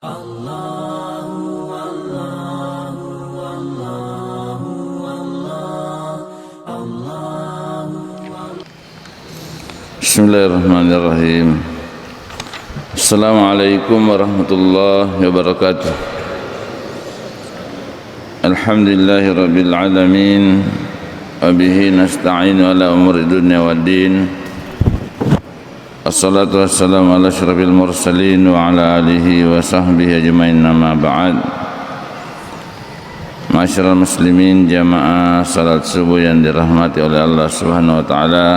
Bismillahirrahmanirrahim. Assalamualaikum warahmatullahi wabarakatuh. Alhamdulillahirabbil alamin. Wa bihi nasta'inu ala umuri dunya waddin. Assalatu wassalamu ala asyrafil mursalin wa ala alihi wa sahbihi ajmain, amma ba'd. Ma'asyiral muslimin, jamaah salat subuh yang dirahmati oleh Allah Subhanahu wa taala.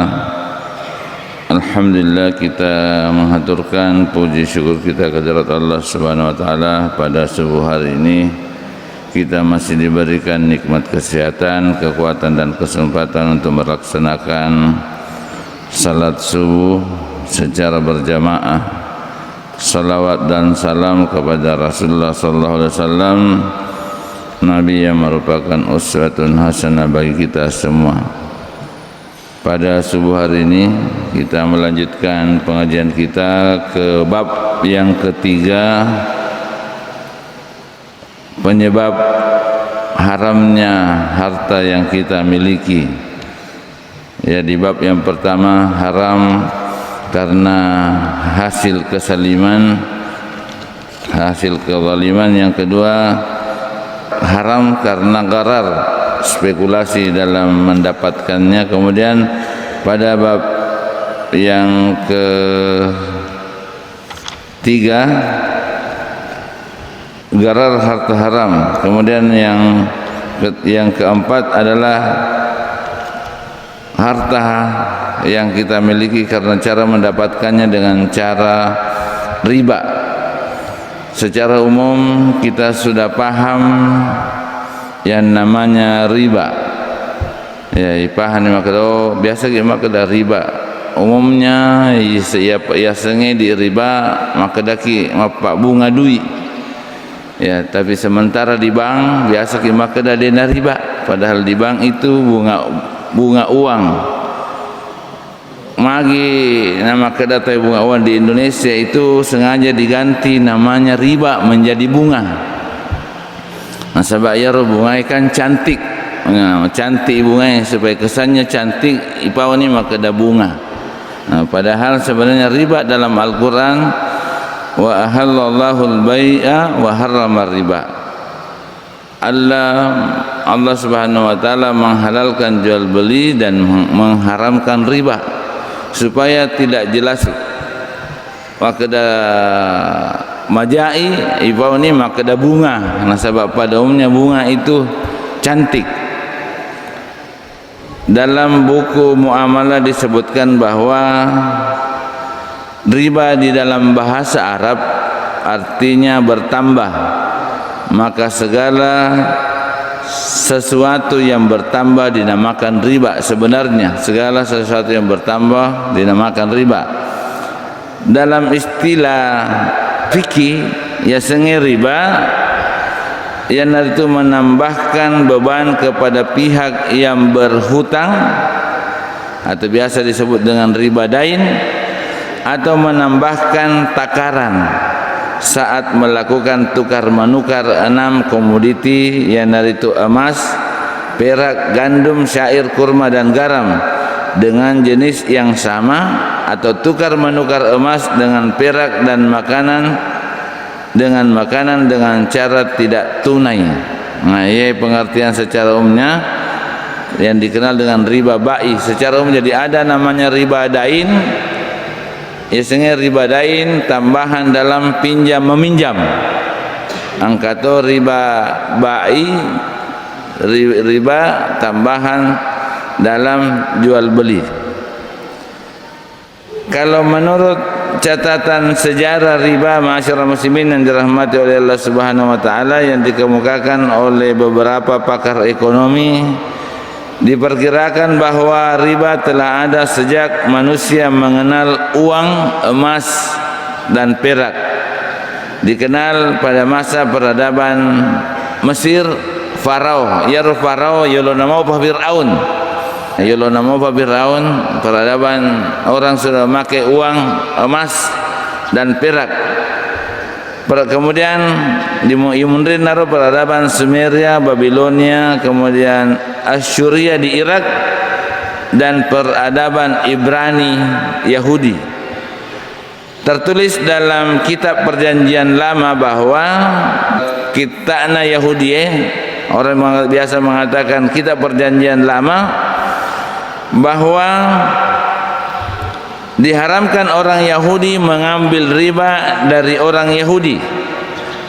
Alhamdulillah, kita menghaturkan puji syukur kita kehadirat Allah Subhanahu wa taala. Pada subuh hari ini kita masih diberikan nikmat kesehatan, kekuatan dan kesempatan untuk melaksanakan salat subuh secara berjamaah. Salawat dan salam kepada Rasulullah sallallahu alaihi wasallam, Nabi yang merupakan uswatun hasanah bagi kita semua. Pada subuh hari ini kita melanjutkan pengajian kita ke bab yang ketiga, penyebab haramnya harta yang kita miliki. Ya, di bab yang pertama haram karena hasil kesaliman, hasil kezaliman. Yang kedua haram karena gharar, spekulasi dalam mendapatkannya. Kemudian pada bab yang ketiga gharar harta haram. Kemudian yang keempat adalah harta yang kita miliki karena cara mendapatkannya dengan cara riba. Secara umum kita sudah paham yang namanya riba. Ya, paham maka biasa kita maka riba. Umumnya ya sengai di riba maka daki mapak bunga duit. Ya, tapi sementara di bank biasa kita maka dana riba, padahal di bank itu bunga uang. Magi nama kedai bunga uang di Indonesia itu sengaja diganti namanya riba menjadi bunga. Nah, sebab ya bunga kan cantik, cantik bunga supaya kesannya cantik. Ipau ni maka ada bunga. Nah, padahal sebenarnya riba dalam Al-Quran, wa ahallallahu al-bai'a wa harrama riba. Allah Subhanahu wa taala menghalalkan jual beli dan mengharamkan riba supaya tidak jelas. Wakada majai ibau ni maka ada bunga. Nah, sebab pada umumnya bunga itu cantik. Dalam buku muamalah disebutkan bahwa riba di dalam bahasa Arab artinya bertambah. Maka segala sesuatu yang bertambah dinamakan riba. Sebenarnya segala sesuatu yang bertambah dinamakan riba. Dalam istilah fikih ya sengai riba yang itu menambahkan beban kepada pihak yang berhutang, atau biasa disebut dengan riba dain, atau menambahkan takaran saat melakukan tukar menukar 6 komoditi yang itu emas, perak, gandum, syair, kurma dan garam dengan jenis yang sama, atau tukar menukar emas dengan perak dan makanan dengan cara tidak tunai. Nah, ini pengertian secara umumnya yang dikenal dengan riba ba'i. Secara umum jadi ada namanya riba dain. Biasanya riba dain tambahan dalam pinjam meminjam. Angkato riba ba'i, riba tambahan dalam jual beli. Kalau menurut catatan sejarah riba, ma'asyiral muslimin yang dirahmati oleh Allah Subhanahu wa taala, yang dikemukakan oleh beberapa pakar ekonomi, diperkirakan bahwa riba telah ada sejak manusia mengenal uang, emas dan perak. Dikenal pada masa peradaban Mesir, Farao, Farao yolo nama Fir'aun. Yolo nama Fir'aun, peradaban orang sudah memakai uang, emas dan perak. Kemudian dimunrin naruh peradaban Sumeria, Babilonia, kemudian Asyuria di Irak, dan peradaban Ibrani Yahudi. Tertulis dalam kitab Perjanjian Lama bahwa kitabna Yahudi, orang biasa mengatakan kitab Perjanjian Lama, bahwa diharamkan orang Yahudi mengambil riba dari orang Yahudi,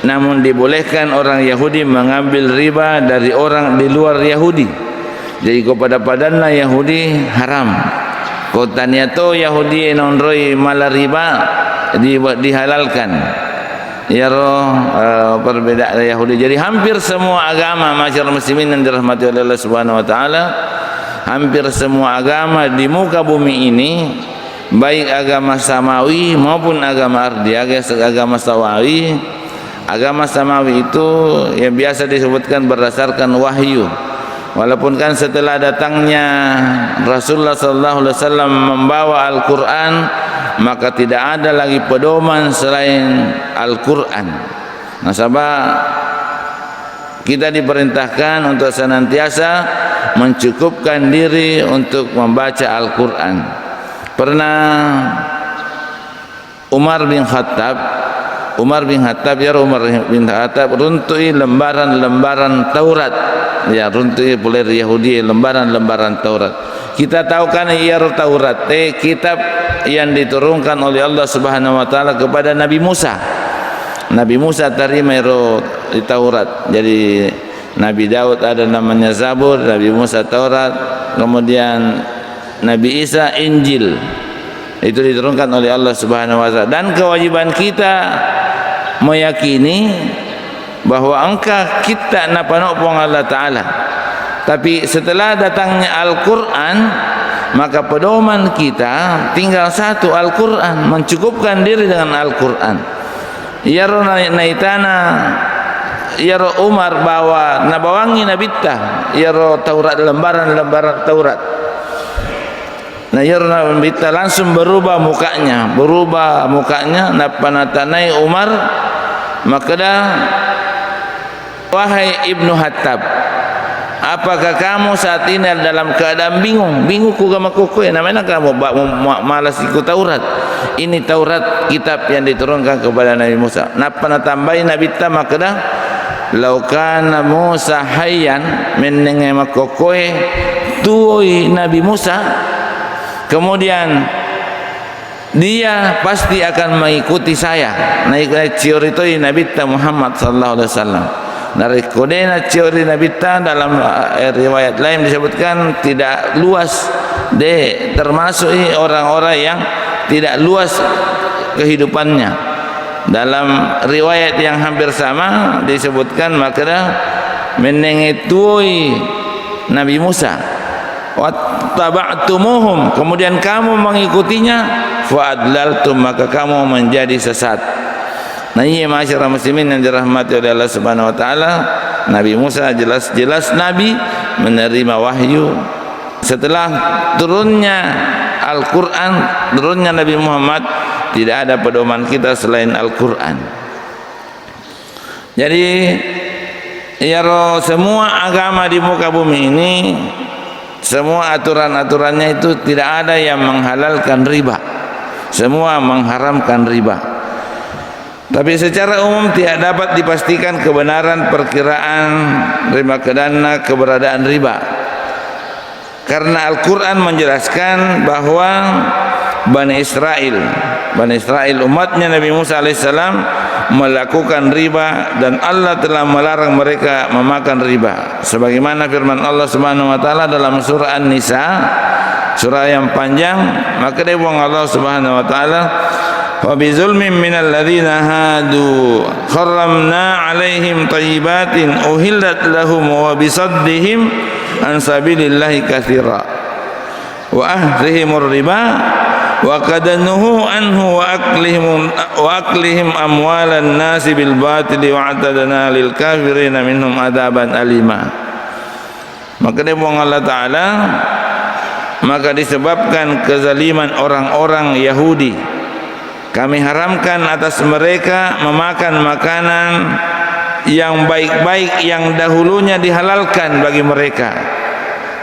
namun dibolehkan orang Yahudi mengambil riba dari orang di luar Yahudi. Jadi kepada padanna Yahudi haram. Kotanya to Yahudi nonroi malah riba dihalalkan. Ya roh perbedaan Yahudi. Jadi hampir semua agama masyarakat muslimin yang dirahmati oleh Allah Subhanahu wa taala, hampir semua agama di muka bumi ini, baik agama samawi maupun agama ardi, agama sawawi. Agama samawi itu yang biasa disebutkan berdasarkan wahyu. Walaupun kan setelah datangnya Rasulullah sallallahu alaihi wasallam membawa Al-Qur'an, maka tidak ada lagi pedoman selain Al-Qur'an. Nah, sebab kita diperintahkan untuk senantiasa mencukupkan diri untuk membaca Al-Qur'an. Pernah Umar bin Khattab runtui lembaran-lembaran Taurat. Ya, runtui oleh Yahudi lembaran-lembaran Taurat. Kita tahu kan Taurat, kitab yang diturunkan oleh Allah Subhanahu wa taala kepada Nabi Musa. Nabi Musa terima di Taurat. Jadi Nabi Daud ada namanya Zabur, Nabi Musa Taurat, kemudian Nabi Isa Injil. Itu diturunkan oleh Allah Subhanahu wa taala. Dan kewajiban kita meyakini bahwa engkau kita napanopong Allah taala. Tapi setelah datangnya Al-Qur'an, maka pedoman kita tinggal satu, Al-Qur'an, mencukupkan diri dengan Al-Qur'an. Ya naitana ya Umar bawa nabawangi nabita ya Taurat, lembaran-lembaran Taurat. Nah, Yarna Bita langsung berubah mukanya, napanatanai Umar, maka dah, wahai Ibnu Hattab, apakah kamu saat ini dalam keadaan bingung ku gama kuku, namanya kamu malas ikut Taurat? Ini Taurat, kitab yang diturunkan kepada Nabi Musa. Napanatambai Nabi Ta, maka dah, laukana Musa hayyan menenge makokoe tuoi Nabi Musa, kemudian dia pasti akan mengikuti saya. Naik ciori itu Nabi Muhammad sallallahu alaihi wasallam. Dari kodena ciori Nabi dalam riwayat lain disebutkan tidak luas, termasuk orang-orang yang tidak luas kehidupannya. Dalam riwayat yang hampir sama disebutkan maka menengitui Nabi Musa, wattaba'tumuhum, kemudian kamu mengikutinya, fa'adlaltum, maka kamu menjadi sesat. Nah, ini masyarakat muslimin yang dirahmati oleh Allah Subhanahu wa taala. Nabi Musa jelas-jelas nabi, menerima wahyu. Setelah turunnya Al-Qur'an, turunnya Nabi Muhammad, tidak ada pedoman kita selain Al-Qur'an. Jadi ya semua agama di muka bumi ini, semua aturan-aturannya itu tidak ada yang menghalalkan riba, semua mengharamkan riba. Tapi secara umum tidak dapat dipastikan kebenaran perkiraan riba kedana, keberadaan riba, karena Al-Quran menjelaskan bahwa Bani Israel umatnya Nabi Musa alaihissalam melakukan riba, dan Allah telah melarang mereka memakan riba, sebagaimana firman Allah Subhanahu wa taala dalam surah An-Nisa, surah yang panjang. Maka dia bilang Allah Subhanahu wa taala, wa bizulmin minal ladzina hadu haramna alaihim thayyibatin uhillat lahum wa bisaddihim an sabilillahi katsira wa ahlihimur riba wa qadanuhu anhu wa aklihim amwalan nasi bil batili wa atadna lil kafirin minhum adaban alima. Maka dia bilang Allah taala, maka disebabkan kezaliman orang-orang Yahudi kami haramkan atas mereka memakan makanan yang baik-baik yang dahulunya dihalalkan bagi mereka,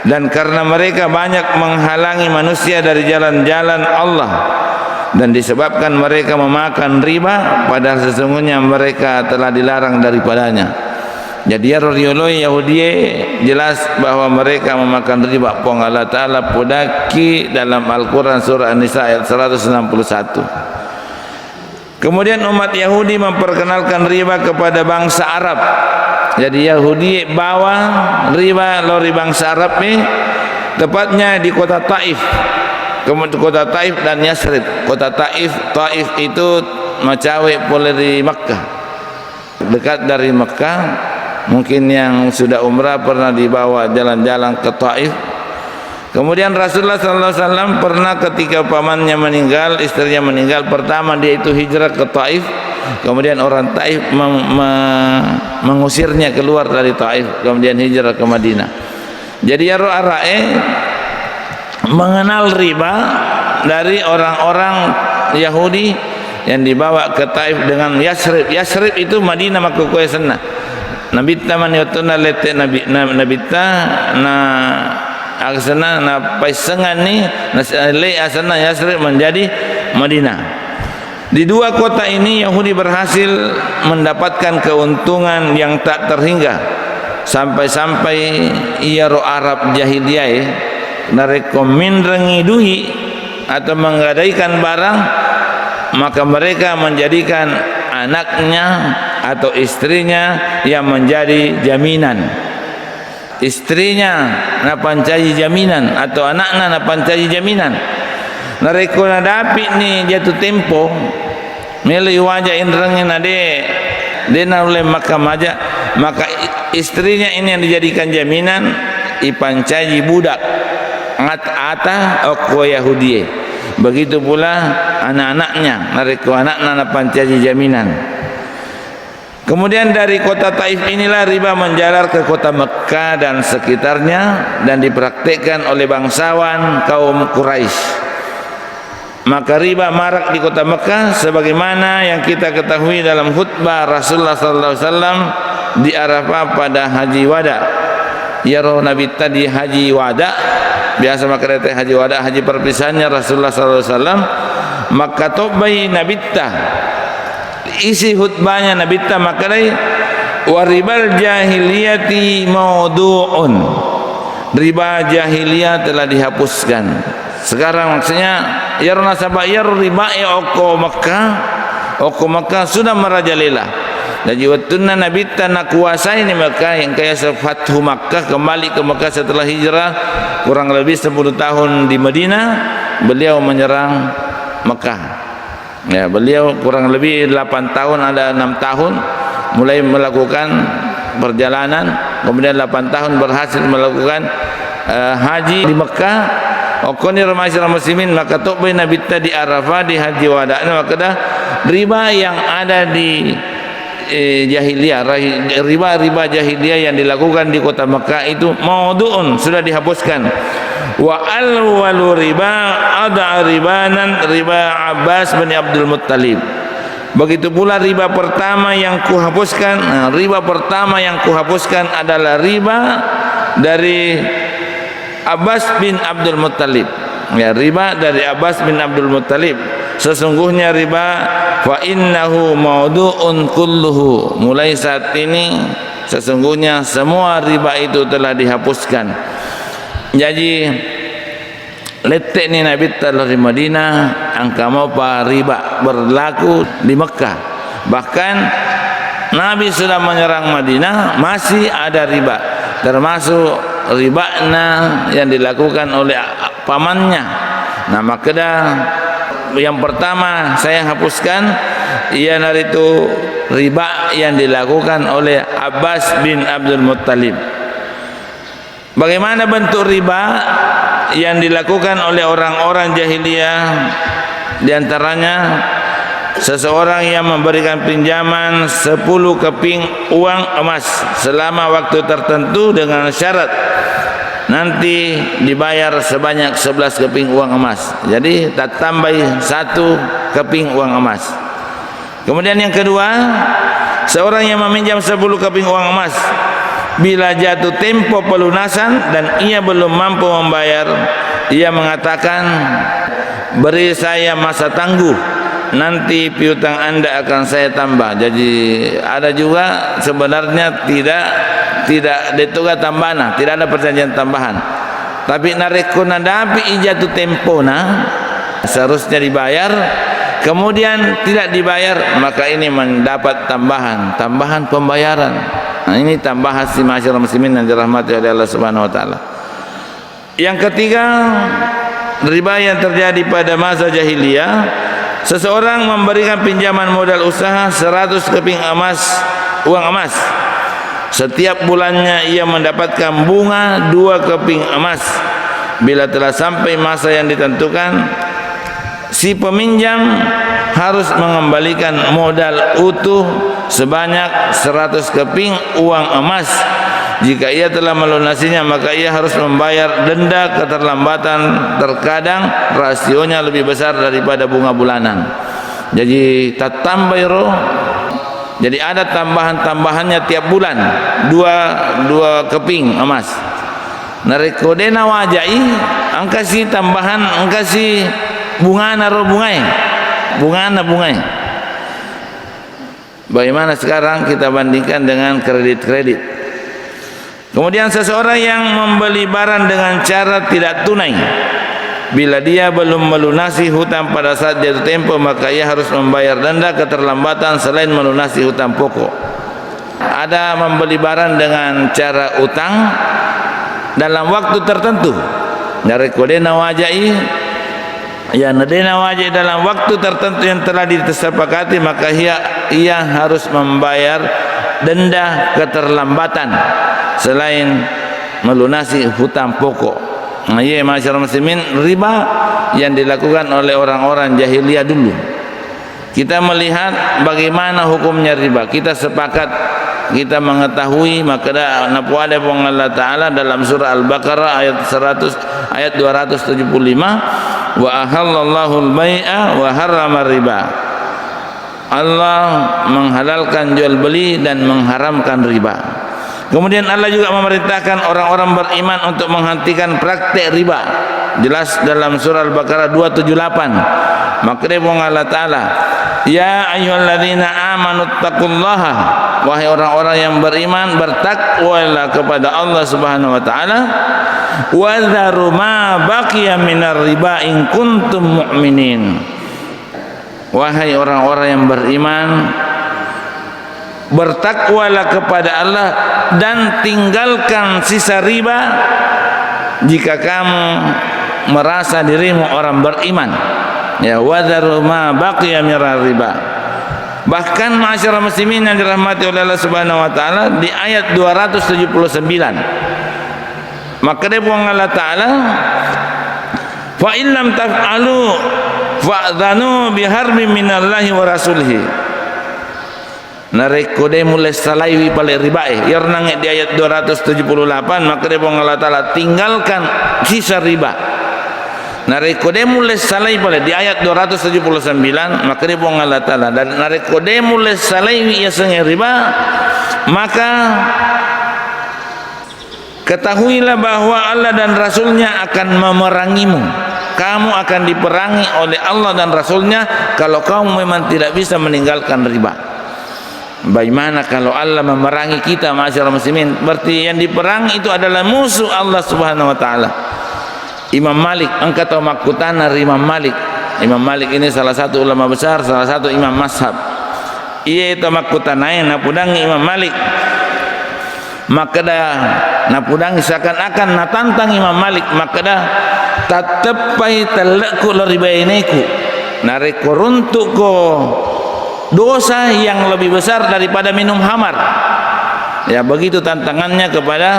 dan karena mereka banyak menghalangi manusia dari jalan-jalan Allah, dan disebabkan mereka memakan riba padahal sesungguhnya mereka telah dilarang daripadanya. Jadi ya rorioloi Yahudi jelas bahwa mereka memakan riba. Pong Allah Ta'ala podaki dalam Al-Quran surah An-Nisa ayat 161. Kemudian umat Yahudi memperkenalkan riba kepada bangsa Arab. Jadi Yahudi bawa riba lori bangsa Arab ini, tepatnya di kota Taif. Kemudian kota Taif dan Yasrib. Kota Taif itu macawe boleh di Makkah, dekat dari Makkah. Mungkin yang sudah umrah pernah dibawa jalan-jalan ke Taif. Kemudian Rasulullah SAW pernah ketika pamannya meninggal, istrinya meninggal, pertama dia itu hijrah ke Taif. Kemudian orang Taif mengusirnya keluar dari Taif, kemudian hijrah ke Madinah. Jadi ya Arae mengenal riba dari orang-orang Yahudi yang dibawa ke Taif dengan Yasrib. Yasrib itu Madinah makukuya sana. Nabita man yutuna lete nabita na aksana na paisengan ni na le asana Yasrib menjadi Madinah. Di dua kota ini Yahudi berhasil mendapatkan keuntungan yang tak terhingga, sampai-sampai ia ro Arab jahiliyah narekomin rengiduhi atau menggadaikan barang, maka mereka menjadikan anaknya atau istrinya yang menjadi jaminan. Istrinya na pancai jaminan atau anaknya na pancai jaminan. Nareko na dapi ni jatuh tempo mele wajah indrengin ade dena oleh maka istrinya ini yang dijadikan jaminan ipancai budak ata okko Yahudi. Begitu pula anak-anaknya, nareko anaknya na pancai jaminan. Kemudian dari kota Taif inilah riba menjalar ke kota Mekah dan sekitarnya dan dipraktikkan oleh bangsawan kaum Quraisy. Maka riba marak di kota Mekah sebagaimana yang kita ketahui dalam khutbah Rasulullah SAW di Arafah pada Haji Wada. Ya roh Nabi tadi Haji Wada, biasa maka Haji Wada, haji perpisahannya Rasulullah SAW. Maka tobai Nabi isi khutbahnya Nabi makalai waribal jahiliyati maudu'un, riba jahiliyah telah dihapuskan. Sekarang maksudnya ya nasabah ya riba ya oko Makkah sudah merajalela. Dan jiwatuna Nabi nak kuasai ni Makkah yang kaya Fathu Makkah, kembali ke Makkah setelah hijrah kurang lebih 10 tahun di Madinah beliau menyerang Makkah. Ya, beliau kurang lebih 8 tahun, ada 6 tahun mulai melakukan perjalanan, kemudian 8 tahun berhasil melakukan haji di Mekah. Okoni ramaisyar muslimin, maka tuqbai Nabi di Arafah di Haji Wada. Maka dah riba yang ada di jahiliyah, riba jahiliyah yang dilakukan di kota Mekah itu maudu'un, sudah dihapuskan. Wa al-walu riba ada ribanan riba Abbas bin Abdul Muttalib. Begitu pula riba pertama yang kuhapuskan, riba pertama yang kuhapuskan adalah riba dari Abbas bin Abdul Muttalib. Ya, riba dari Abbas bin Abdul Muttalib. Sesungguhnya riba fa innahu maudu'un kulluhu. Mulai saat ini sesungguhnya semua riba itu telah dihapuskan. Jadi letek ni Nabi dari Madinah angka mau riba berlaku di Mekah. Bahkan Nabi sudah menyerang Madinah masih ada riba, termasuk ribana yang dilakukan oleh pamannya. Nah, maka yang pertama saya hapuskan ialah itu riba yang dilakukan oleh Abbas bin Abdul Muttalib. Bagaimana bentuk riba yang dilakukan oleh orang-orang jahiliyah? Di antaranya seseorang yang memberikan pinjaman 10 keping uang emas selama waktu tertentu dengan syarat nanti dibayar sebanyak 11 keping uang emas. Jadi tak tambah 1 keping uang emas. Kemudian yang kedua, seorang yang meminjam 10 keping uang emas, bila jatuh tempo pelunasan dan ia belum mampu membayar, ia mengatakan, beri saya masa tangguh, nanti piutang anda akan saya tambah. Jadi ada juga sebenarnya tidak dituga tambahan, tidak ada perjanjian tambahan, tapi narekuna dapi jatuh tempo seharusnya dibayar, kemudian tidak dibayar, maka ini mendapat tambahan pembayaran. Nah, ini tambahan si masyarakat muslimin yang dirahmati oleh Allah Subhanahu wa taala. Yang ketiga, riba yang terjadi pada masa jahiliyah. Seseorang memberikan pinjaman modal usaha 100 keping emas, uang emas. Setiap bulannya ia mendapatkan bunga 2 keping emas. Bila telah sampai masa yang ditentukan, si peminjam harus mengembalikan modal utuh sebanyak 100 keping uang emas. Jika ia telah melunasinya, maka ia harus membayar denda keterlambatan, terkadang rasionya lebih besar daripada bunga bulanan. Jadi tatambayro, jadi ada tambahannya tiap bulan 2 keping emas. Narekodena wajai angkasi tambahan, angkasi bunga naro bungai. Bagaimana sekarang kita bandingkan dengan kredit. Kemudian seseorang yang membeli barang dengan cara tidak tunai, bila dia belum melunasi hutang pada saat jatuh tempo, maka ia harus membayar denda keterlambatan selain melunasi hutang pokok. Ada membeli barang dengan cara utang dalam waktu tertentu, dari kodena wajai, ya nadena wajai dalam waktu tertentu yang telah disepakati, maka ia harus membayar denda keterlambatan selain melunasi hutang pokok. Nah, ya masyarakat muslimin, riba yang dilakukan oleh orang-orang jahiliyah dulu. Kita melihat bagaimana hukumnya riba. Kita sepakat, kita mengetahui, maka napu ada Allah Ta'ala dalam surah Al-Baqarah ayat 275, wa ahallallahu al-bai'a wa harrama riba. Allah menghalalkan jual beli dan mengharamkan riba. Kemudian Allah juga memerintahkan orang-orang beriman untuk menghentikan praktek riba. Jelas dalam surah Al-Baqarah 278. Maka dia Allah Ta'ala, ya ayyuhalladzina amanu taqullaha, wahai orang-orang yang beriman, bertakwalah kepada Allah Subhanahu wa taala, wa dharu ma baqiya minar riba in kuntum mu'minin. Wahai orang-orang yang beriman, bertakwalah kepada Allah dan tinggalkan sisa riba jika kamu merasa dirimu orang beriman. Ya, wadharu ma baqiya minar riba. Bahkan masyarakat muslimin yang dirahmati oleh Allah Subhanahu wa taala, di ayat 279, maka dia Allah Ta'ala, fa illam taf'alu fa'dhanu biharbin minallahi wa rasulihi. Narekode mulai salaiwi pale ribae yarnang di ayat 278, maka dia Allah Ta'ala tinggalkan sisa riba. Narekode mulai salai pale di ayat 279, maka dia Allah Ta'ala, dan narekode mulai salaiwi ya sengai riba, maka ketahuilah bahwa Allah dan Rasulnya akan memerangimu. Kamu akan diperangi oleh Allah dan Rasulnya kalau kamu memang tidak bisa meninggalkan riba. Bagaimana kalau Allah memerangi kita masyarakat muslimin? Berarti yang diperangi itu adalah musuh Allah Subhanahu wa taala. Imam Malik, engkau tahu makutana Imam Malik. Imam Malik ini salah satu ulama besar, salah satu imam mazhab. Ia itu makutanain napudangi Imam Malik. Maka dah napudangi seakan-akan natantang Imam Malik, maka dah tatepai telekku loribaineku narekoruntuk ko dosa yang lebih besar daripada minum hamar. Ya, begitu tantangannya kepada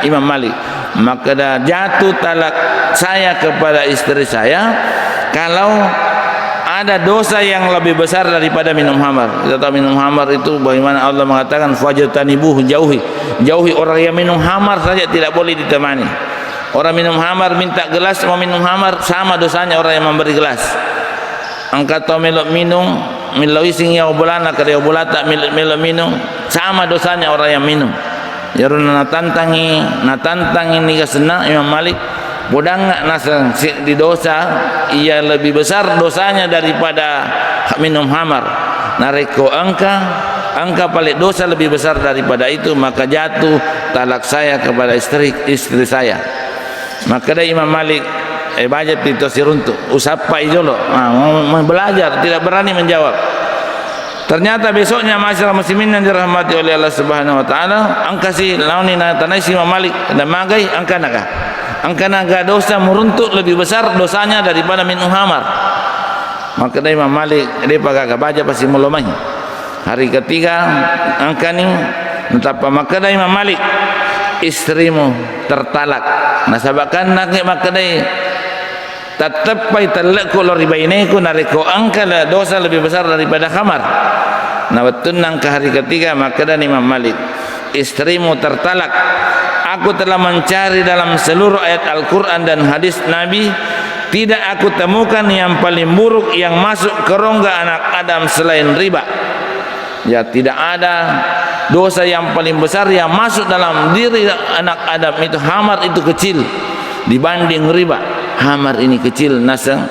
Imam Malik. Maka dah jatuh talak saya kepada istri saya kalau ada dosa yang lebih besar daripada minum hamar. Kita tahu minum hamar itu bagaimana Allah mengatakan fajtanibuhu, jauhi orang yang minum hamar saja tidak boleh ditemani. Orang minum khamar minta gelas mau minum khamar, sama dosanya orang yang memberi gelas. Angkat to melok minum milawi sing ya obulana kada obulata melok minum, sama dosanya orang yang minum. Ya runa natantangi ni kasena Imam Malik bodang nasa di dosa ia lebih besar dosanya daripada minum khamar. Nareko angka paling dosa lebih besar daripada itu, maka jatuh talak saya kepada istri saya. Maka dari Imam Malik baca itu siruntuk usapa ijolo belajar, tidak berani menjawab. Ternyata besoknya masyarakat muslimin yang dirahmati oleh Allah Subhanahu wa taala, angka si launi na tanai si Imam Malik dan magai angka naga dosa meruntuk lebih besar dosanya daripada minum khamar. Maka dari Imam Malik dia pakai baca pasti melomai. Hari ketiga angka ni entapa maka dari Imam Malik istrimu tertalak. Nasabakan nak maka dari tetap pai talak ko lori bainaiku nariko angka dosa lebih besar daripada khamar. Nah betul nang ke hari ketiga maka dari Imam Malik istrimu tertalak. Aku telah mencari dalam seluruh ayat Al-Quran dan hadis Nabi, tidak aku temukan yang paling buruk yang masuk ke rongga anak Adam selain riba. Ya, tidak ada dosa yang paling besar yang masuk dalam diri anak Adam itu, khamar itu kecil dibanding riba. Khamar ini kecil nasang,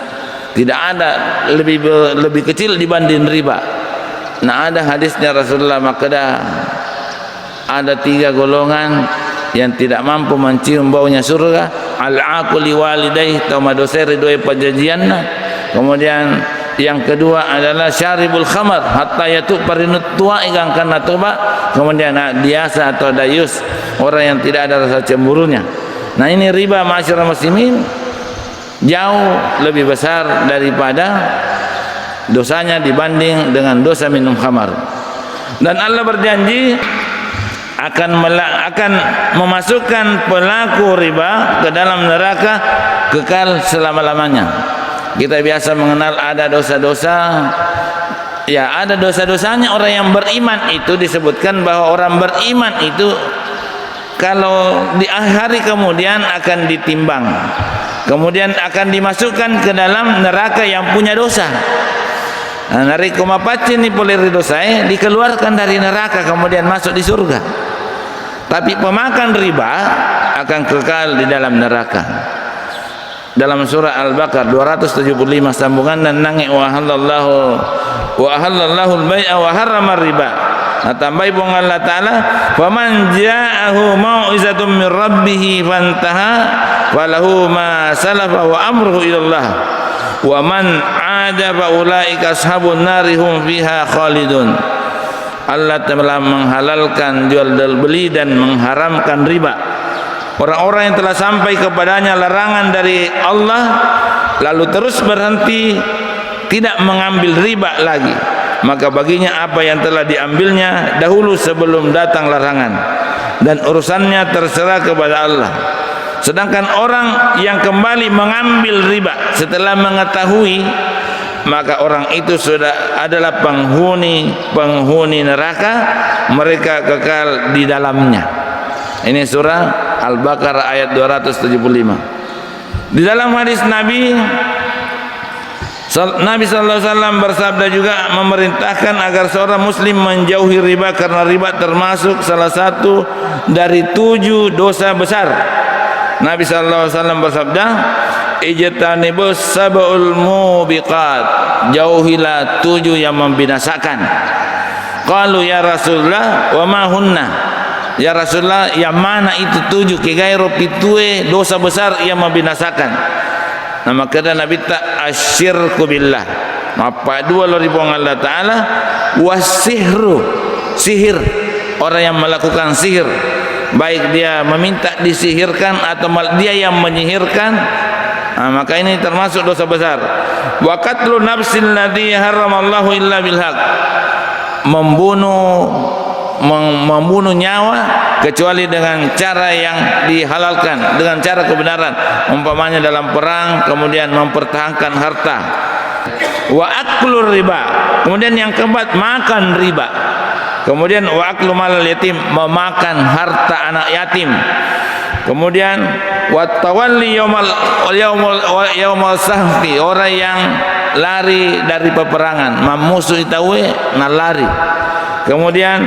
tidak ada lebih kecil dibanding riba. Nah ada hadisnya Rasulullah, maka ada 3 golongan yang tidak mampu mencium baunya surga. Al-aqu li walidayhi tamadoseri dua perjanjianna. Kemudian yang kedua adalah syaribul khamar hatta yatu parinut tua igang kana toba. Kemudian diasa atau dayus, orang yang tidak ada rasa cemburunya. Nah ini riba masyarakat muslimin jauh lebih besar daripada dosanya dibanding dengan dosa minum khamar. Dan Allah berjanji akan memasukkan pelaku riba ke dalam neraka kekal selama-lamanya. Kita biasa mengenal ada dosa-dosa, ya ada dosa-dosanya orang yang beriman itu disebutkan bahwa orang beriman itu kalau di hari kemudian akan ditimbang, kemudian akan dimasukkan ke dalam neraka yang punya dosa. Nah, nariko mapacin ni poleri dosa dikeluarkan dari neraka kemudian masuk di surga. Tapi pemakan riba akan kekal di dalam neraka. Dalam surah Al-Baqarah 275 sambungan dan nangi wa halallahu al-bai'a wa harrama riba. Nah, tambai pun Allah Ta'ala faman ja'ahu mau'izatun min rabbih fantaha falahu ma salafa wa amruhu ilallah wa man 'ada fa ulaika ashabun nari hum fiha khalidun. Allah telah menghalalkan jual beli dan mengharamkan riba. Orang-orang yang telah sampai kepadanya larangan dari Allah lalu terus berhenti tidak mengambil riba lagi, maka baginya apa yang telah diambilnya dahulu sebelum datang larangan, dan urusannya terserah kepada Allah. Sedangkan orang yang kembali mengambil riba setelah mengetahui, maka orang itu sudah adalah penghuni neraka, mereka kekal di dalamnya. Ini surah Al-Baqarah ayat 275. Di dalam hadis Nabi sallallahu alaihi wasallam bersabda juga memerintahkan agar seorang muslim menjauhi riba, karena riba termasuk salah satu dari 7 dosa besar. Nabi sallallahu alaihi wasallam bersabda, ijtanibus sab'ul mubiqat, jauhilah 7 yang membinasakan. Qalu ya Rasulullah wa ma hunna, ya Rasulullah yang mana itu 7 kegairu pitue dosa besar yang membinasakan. Nah maka Nabi tak asyirku billah, apa 2 lori buang Allah Ta'ala, wasihru, sihir, orang yang melakukan sihir, baik dia meminta disihirkan atau dia yang menyihirkan. Nah, maka ini termasuk dosa besar. Wa qatlun nafsil ladzi haramallahu illa bil haq, membunuh nyawa kecuali dengan cara yang dihalalkan, dengan cara kebenaran, umpamanya dalam perang, kemudian mempertahankan harta. Wa aklur riba, kemudian yang keempat makan riba. Kemudian wa aklu malal yatim, memakan harta anak yatim. Kemudian wattawalli yaumal sahfi, orang yang lari dari peperangan, musuh itawe na lari. Kemudian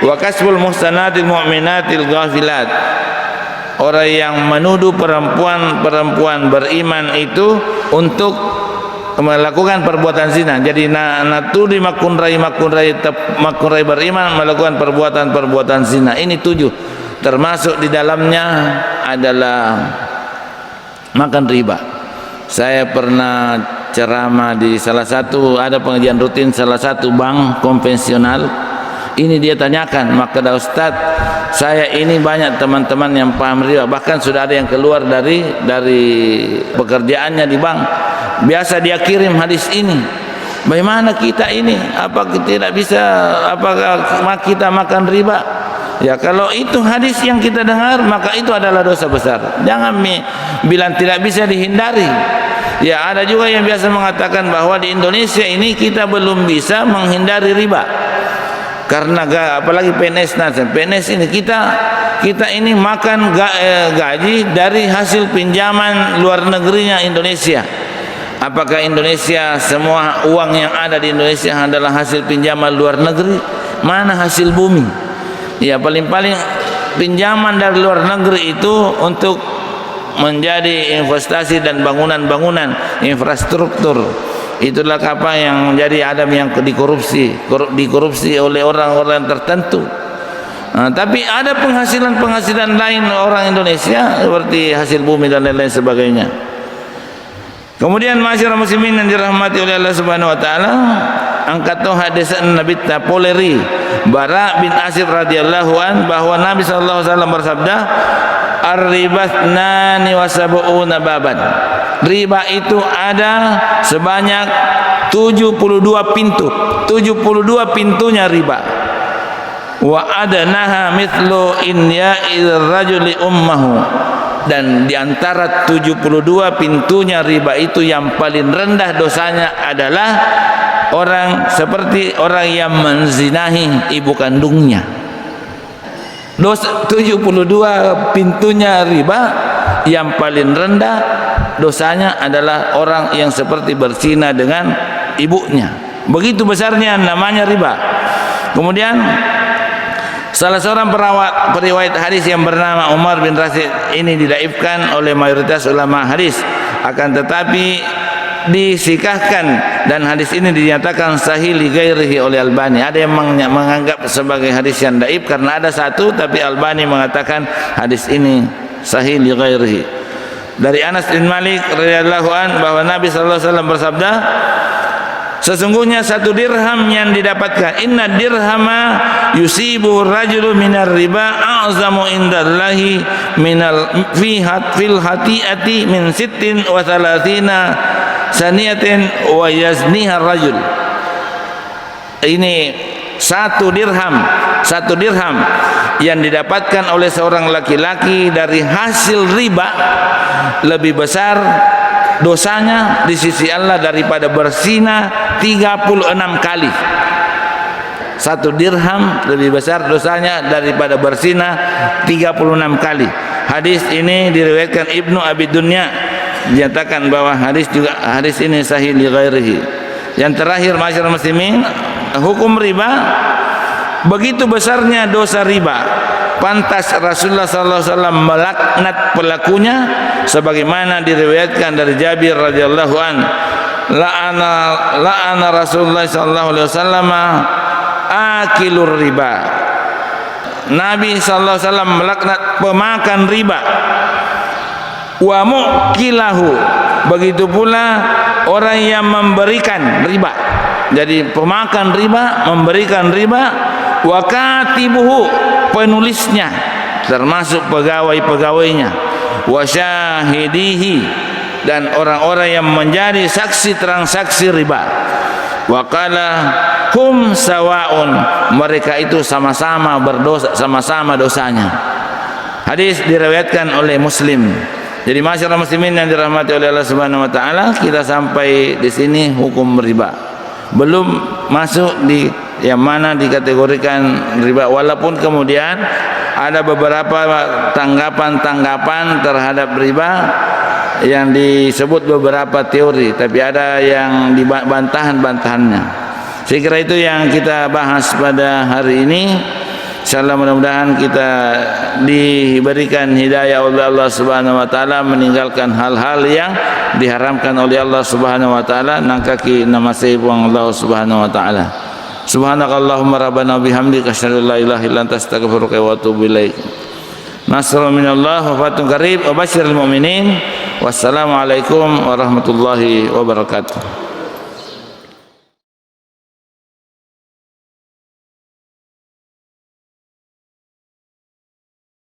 wa kasbul muhsanatil mu'minatil ghafilat, orang yang menuduh perempuan beriman itu untuk melakukan perbuatan zina. Jadi natudi makunrai beriman melakukan perbuatan zina. Ini 7, termasuk di dalamnya adalah makan riba. Saya pernah ceramah di salah satu, ada pengajian rutin salah satu bank konvensional. Ini dia tanyakan, maka Ustaz, saya ini banyak teman-teman yang paham riba, bahkan sudah ada yang keluar dari pekerjaannya di bank. Biasa dia kirim hadis ini. Bagaimana kita ini? Apa tidak bisa? Apakah kita makan riba? Ya, kalau itu hadis yang kita dengar, maka itu adalah dosa besar. Jangan bilang tidak bisa dihindari. Ya, ada juga yang biasa mengatakan bahwa di Indonesia ini kita belum bisa menghindari riba. Karena apalagi PNS ini kita ini makan gaji dari hasil pinjaman luar negerinya Indonesia. Apakah Indonesia, semua uang yang ada di Indonesia adalah hasil pinjaman luar negeri? Mana hasil bumi? Ya, paling-paling pinjaman dari luar negeri itu untuk menjadi investasi dan bangunan-bangunan infrastruktur. Itulah apa yang menjadi Adam yang dikorupsi oleh orang-orang tertentu. Tapi ada penghasilan lain orang Indonesia seperti hasil bumi dan lain-lain sebagainya. Kemudian masyarakat muslimin yang dirahmati oleh Allah Subhanahu wa taala, angkat hadis Nabi Tapoleri Bara bin Asib radhiyallahu an, bahwa Nabi sallallahu alaihi wasallam bersabda, ar-ribatnani wa sab'una baban. Riba itu ada sebanyak 72 pintu. 72 pintunya riba. Wa adanaha mithlu inya'il rajuli ummahu. Dan diantara 72 pintunya riba itu yang paling rendah dosanya adalah seperti orang yang menzinahi ibu kandungnya. 72 pintunya riba, yang paling rendah dosanya adalah orang yang seperti berzina dengan ibunya. Begitu besarnya namanya riba. Kemudian salah seorang periwayat hadis yang bernama Umar bin Rasid ini didaifkan oleh mayoritas ulama hadis, akan tetapi disikahkan dan hadis ini dinyatakan sahih li ghairihi oleh Albani. Ada yang menganggap sebagai hadis yang daif karena ada satu, tapi Albani mengatakan hadis ini sahih li ghairihi. Dari Anas bin Malik radhiyallahu an, bahwa Nabi sallallahu alaihi wasallam bersabda, sesungguhnya 1 dirham yang didapatkan, inna dirhama yusibu rajulu minar riba a'zamu indallahi minal fil hati'ati min 36 saniyatin wa yazniha rajul. Ini 1 dirham yang didapatkan oleh seorang laki-laki dari hasil riba lebih besar dosanya di sisi Allah daripada berzina 36 kali. 1 dirham lebih besar dosanya daripada berzina 36 kali. Hadis ini diriwayatkan Ibnu Abi Dunya, dinyatakan bahwa hadis ini sahih li ghairihi. Yang terakhir masyarakat muslimin, hukum riba, begitu besarnya dosa riba, pantas Rasulullah sallallahu alaihi wasallam melaknat pelakunya, sebagaimana diriwayatkan dari Jabir radhiyallahu an, la'ana Rasulullah sallallahu alaihi wasallam akilur riba. Nabi sallallahu alaihi wasallam melaknat pemakan riba, wa mukilahu, begitu pula orang yang memberikan riba. Jadi pemakan riba, memberikan riba, wa katibuhu, penulisnya termasuk pegawai-pegawainya, wa syahidihi, dan orang-orang yang menjadi saksi transaksi riba. Wa qala hum sawaun, mereka itu sama-sama berdosa, sama-sama dosanya. Hadis diriwayatkan oleh Muslim. Jadi masyarakat muslimin yang dirahmati oleh Allah Subhanahu wa taala, kita sampai di sini hukum riba. Belum masuk di yang mana dikategorikan riba, walaupun kemudian ada beberapa tanggapan terhadap riba yang disebut beberapa teori, tapi ada yang bantahan-bantahannya. Saya kira itu yang kita bahas pada hari ini. Insyaallah mudah-mudahan kita diberikan hidayah oleh Allah Subhanahu wa taala meninggalkan hal-hal yang diharamkan oleh Allah Subhanahu wa taala, nangkaki nama sayyibuang Allah Subhanahu wa taala. Subhanakallahumma rabbana bihamdika asyhadu an la ilaha illa anta astaghfiruka wa atubu ilaik. Nasrun minallah wa fatun qarib wa basyiril mu'minin. Wassalamualaikum warahmatullahi wabarakatuh.